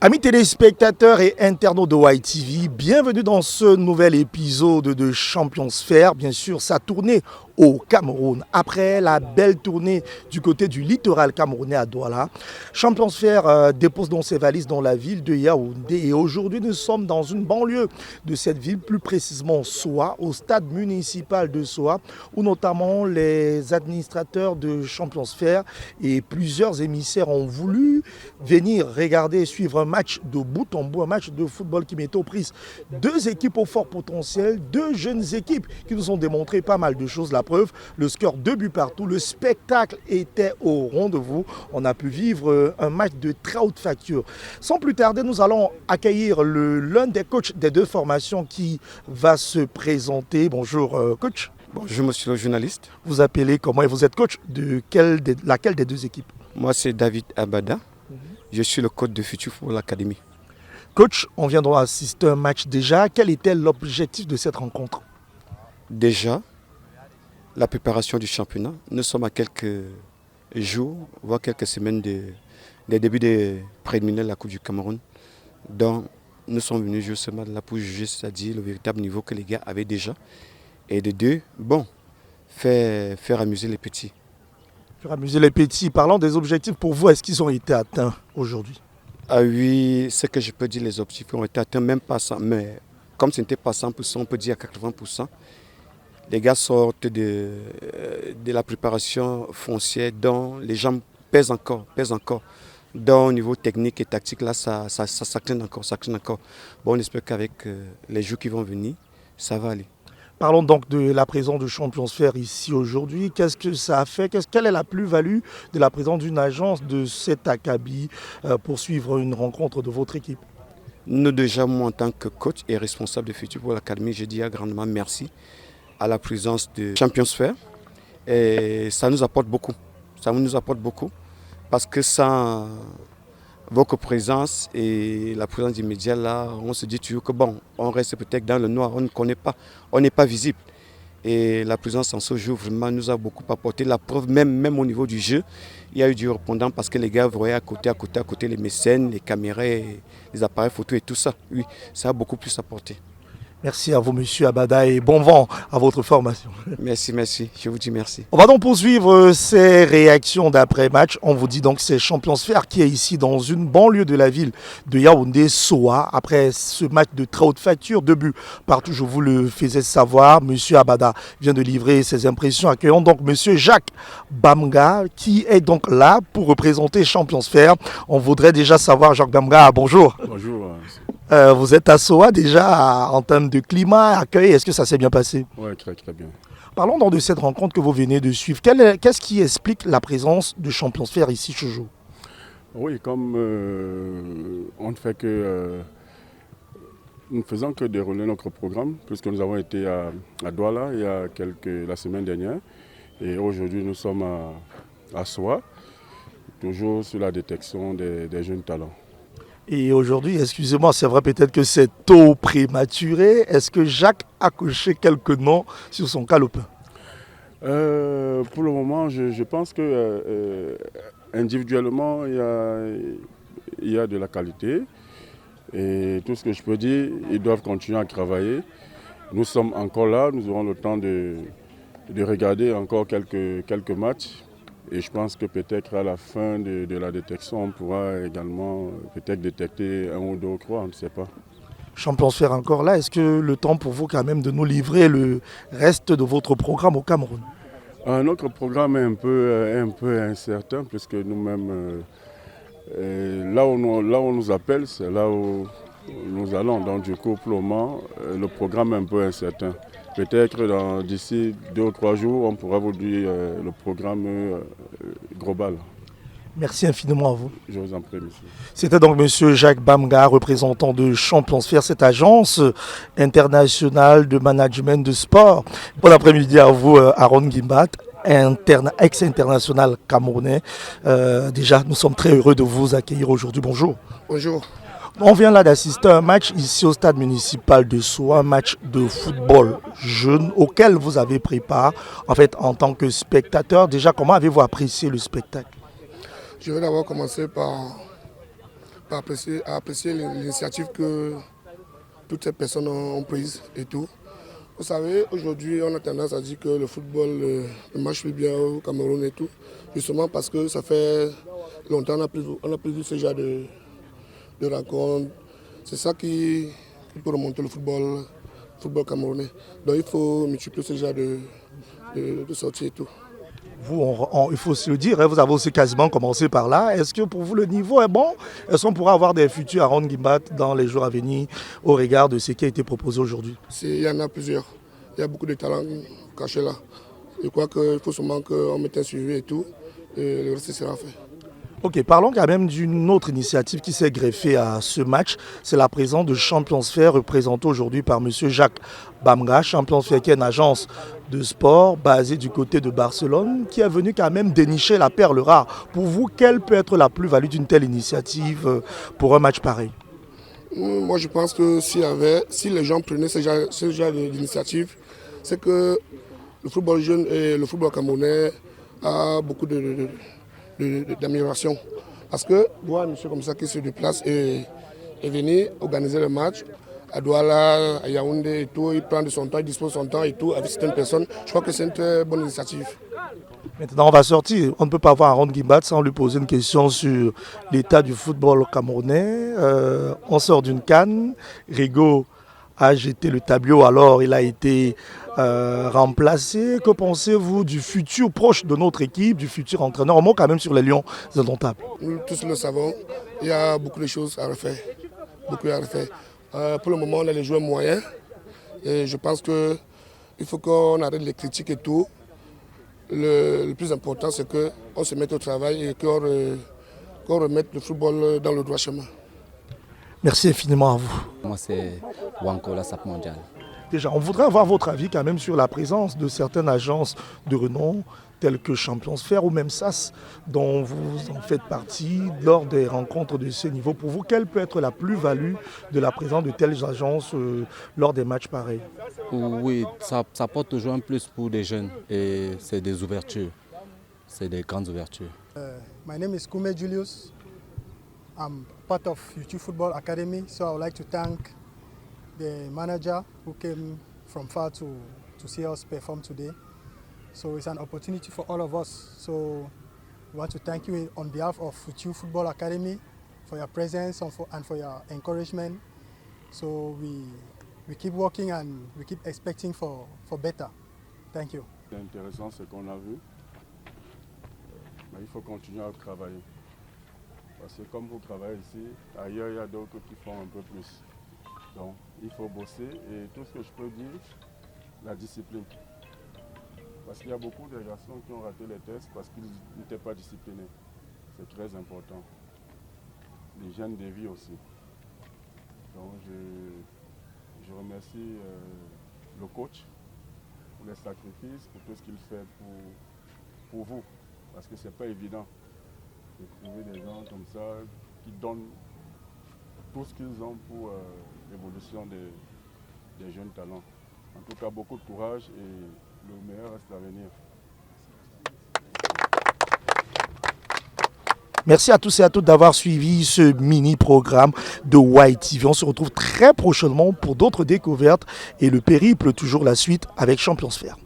Amis téléspectateurs et internautes de YTV, bienvenue dans ce nouvel épisode de Champions Fair. Bien sûr, sa tournée au Cameroun. Après la belle tournée du côté du littoral camerounais à Douala, Champions Fair dépose donc ses valises dans la ville de Yaoundé. Et aujourd'hui, nous sommes dans une banlieue de cette ville, plus précisément Soa, au stade municipal de Soa, où notamment les administrateurs de Champions Fair et plusieurs émissaires ont voulu venir regarder et suivre un match de bout en bout, un match de football qui met aux prises deux équipes au fort potentiel, deux jeunes équipes qui nous ont démontré pas mal de choses. La preuve, le score 2 buts partout, le spectacle était au rendez-vous. On a pu vivre un match de très haute facture. Sans plus tarder, nous allons accueillir l'un des coachs des deux formations qui va se présenter. Bonjour coach. Bonjour monsieur le journaliste. Vous appelez comment et vous êtes coach de laquelle des deux équipes? Moi c'est David Abada. Je suis le coach de Futur Football Academy. Coach, on vient d'assister à un match déjà. Quel était l'objectif de cette rencontre? Déjà, la préparation du championnat. Nous sommes à quelques jours, voire quelques semaines des débuts des préliminaires de la Coupe du Cameroun. Donc, nous sommes venus jouer ce match-là pour juger, c'est-à-dire le véritable niveau que les gars avaient déjà. Et de deux, faire amuser les petits. Faire amuser les petits. Parlons des objectifs pour vous. Est-ce qu'ils ont été atteints aujourd'hui? Ah oui, ce que je peux dire, les objectifs ont été atteints, même pas 100%, mais comme ce n'était pas 100%, on peut dire à 80%. Les gars sortent de la préparation foncière dont les jambes pèsent encore. Donc au niveau technique et tactique, là, ça craint encore. Bon, on espère qu'avec les jours qui vont venir, ça va aller. Parlons donc de la présence de Champions Fair ici aujourd'hui. Qu'est-ce que ça a fait? Quelle est la plus-value de la présence d'une agence de cet acabit pour suivre une rencontre de votre équipe? Nous déjà, moi en tant que coach et responsable de Futur Football Academy, je dis grandement merci à la présence de Champions Fair. Et ça nous apporte beaucoup. Parce que sans votre présence et la présence des médias là, on se dit toujours que on reste peut-être dans le noir, on ne connaît pas, on n'est pas visible. Et la présence en ce jour vraiment nous a beaucoup apporté. La preuve, même au niveau du jeu, il y a eu du répondant parce que les gars voyaient à côté les mécènes, les caméras, les appareils photo et tout ça. Oui, ça a beaucoup plus apporté. Merci à vous, monsieur Abada, et bon vent à votre formation. Merci, je vous dis merci. On va donc poursuivre ces réactions d'après-match. On vous dit donc que c'est Champions Fair qui est ici dans une banlieue de la ville de Yaoundé, Soa. Après ce match de très haute facture, 2 buts partout, je vous le faisais savoir. Monsieur Abada vient de livrer ses impressions. Accueillons donc monsieur Jacques Bamga qui est donc là pour représenter Champions Fair. On voudrait déjà savoir, Jacques Bamga, bonjour. Bonjour. Vous êtes à Soa déjà en termes de climat, accueil, est-ce que ça s'est bien passé? Oui, très bien. Parlons donc de cette rencontre que vous venez de suivre. Qu'est-ce qui explique la présence de Champions Fair ici chez vous? Oui, comme on ne fait que... nous ne faisons que dérouler notre programme, puisque nous avons été à Douala la semaine dernière. Et aujourd'hui, nous sommes à Soa, toujours sur la détection des jeunes talents. Et aujourd'hui, excusez-moi, c'est vrai peut-être que c'est tôt prématuré. Est-ce que Jacques a coché quelques noms sur son calepin? Pour le moment, je pense que individuellement, il y a de la qualité. Et tout ce que je peux dire, ils doivent continuer à travailler. Nous sommes encore là, nous aurons le temps de regarder encore quelques matchs. Et je pense que peut-être à la fin de la détection, on pourra également peut-être détecter un ou deux ou trois, on ne sait pas. Champions Fair encore là, est-ce que le temps pour vous quand même de nous livrer le reste de votre programme au Cameroun? Notre programme est un peu incertain, puisque nous-mêmes, là où on nous appelle, c'est là où nous allons. Donc du coup, pour le moment, le programme est un peu incertain. Peut-être d'ici 2 ou 3 jours, on pourra vous dire le programme global. Merci infiniment à vous. Je vous en prie, monsieur. C'était donc monsieur Jacques Bamga, représentant de Champions Fair, cette agence internationale de management de sport. Bon après-midi à vous, Aaron Gimbat, ex-international camerounais. Déjà, nous sommes très heureux de vous accueillir aujourd'hui. Bonjour. Bonjour. On vient là d'assister à un match ici au stade municipal de Soa, un match de football jeune auquel vous avez pris part en fait en tant que spectateur. Déjà, comment avez-vous apprécié le spectacle? Je vais d'abord commencer par à apprécier l'initiative que toutes ces personnes ont prise et tout. Vous savez, aujourd'hui, on a tendance à dire que le football ne marche plus bien au Cameroun et tout, justement parce que ça fait longtemps qu'on n'a plus vu ce genre de rencontres. C'est ça qui peut remonter le football camerounais. Donc il faut multiplier ce genre de sorties et tout. Vous, il faut se le dire, hein, vous avez aussi quasiment commencé par là. Est-ce que pour vous le niveau est bon? Est-ce qu'on pourra avoir des futurs Aaron Gimbat dans les jours à venir au regard de ce qui a été proposé aujourd'hui? Il y en a plusieurs. Il y a beaucoup de talents cachés là. Je crois qu'il faut seulement qu'on mette un suivi et tout, et le reste sera fait. Ok, parlons quand même d'une autre initiative qui s'est greffée à ce match. C'est la présence de Champions Fair représentée aujourd'hui par M. Jacques Bamga. Champions Fair qui est une agence de sport basée du côté de Barcelone qui est venue quand même dénicher la perle rare. Pour vous, quelle peut être la plus-value d'une telle initiative pour un match pareil? Moi je pense que si les gens prenaient ce genre d'initiative, c'est que le football jeune et le football camerounais a beaucoup d'amélioration. Parce que voir un monsieur comme ça qui se déplace et venir organiser le match à Douala, à Yaoundé et tout, il prend de son temps, il dispose de son temps et tout avec certaines personnes. Je crois que c'est une très bonne initiative. Maintenant, on va sortir. On ne peut pas avoir Aaron Gimbat sans lui poser une question sur l'état du football camerounais. On sort d'une CAN. Rigo a jeté le tableau, alors il a été remplacé. Que pensez-vous du futur proche de notre équipe, du futur entraîneur? On monte quand même sur les Lions indomptables. Nous tous le savons, il y a beaucoup de choses à refaire. Pour le moment, on a les joueurs moyens. Et je pense qu'il faut qu'on arrête les critiques et tout. Le plus important, c'est qu'on se mette au travail et qu'on remette le football dans le droit chemin. Merci infiniment à vous. Moi, c'est Wanko, la SAP mondiale. Déjà, on voudrait avoir votre avis quand même sur la présence de certaines agences de renom, telles que Champions Fair ou même SAS, dont vous en faites partie lors des rencontres de ce niveau. Pour vous, quelle peut être la plus-value de la présence de telles agences lors des matchs pareils? Oui, ça porte toujours un plus pour des jeunes et c'est des ouvertures, c'est des grandes ouvertures. My name is Kume Julius. I'm part of Future Football Academy, so I would like to thank the manager who came from far to see us perform today. So it's an opportunity for all of us. So we want to thank you on behalf of Future Football Academy for your presence and for your encouragement. So we keep working and we keep expecting for better. Thank you. C'est intéressant ce qu'on a vu, mais il faut continuer à travailler. Parce que comme vous travaillez ici, ailleurs il y a d'autres qui font un peu plus. Donc il faut bosser et tout ce que je peux dire, la discipline. Parce qu'il y a beaucoup de garçons qui ont raté les tests parce qu'ils n'étaient pas disciplinés. C'est très important. Les jeunes dévient aussi. Donc je remercie le coach pour les sacrifices, pour tout ce qu'il fait pour vous. Parce que ce n'est pas évident de trouver des gens comme ça qui donnent tout ce qu'ils ont pour l'évolution des jeunes talents. En tout cas, beaucoup de courage et le meilleur reste à venir. Merci à tous et à toutes d'avoir suivi ce mini-programme de YTV. On se retrouve très prochainement pour d'autres découvertes et le périple toujours la suite avec Champions Fair.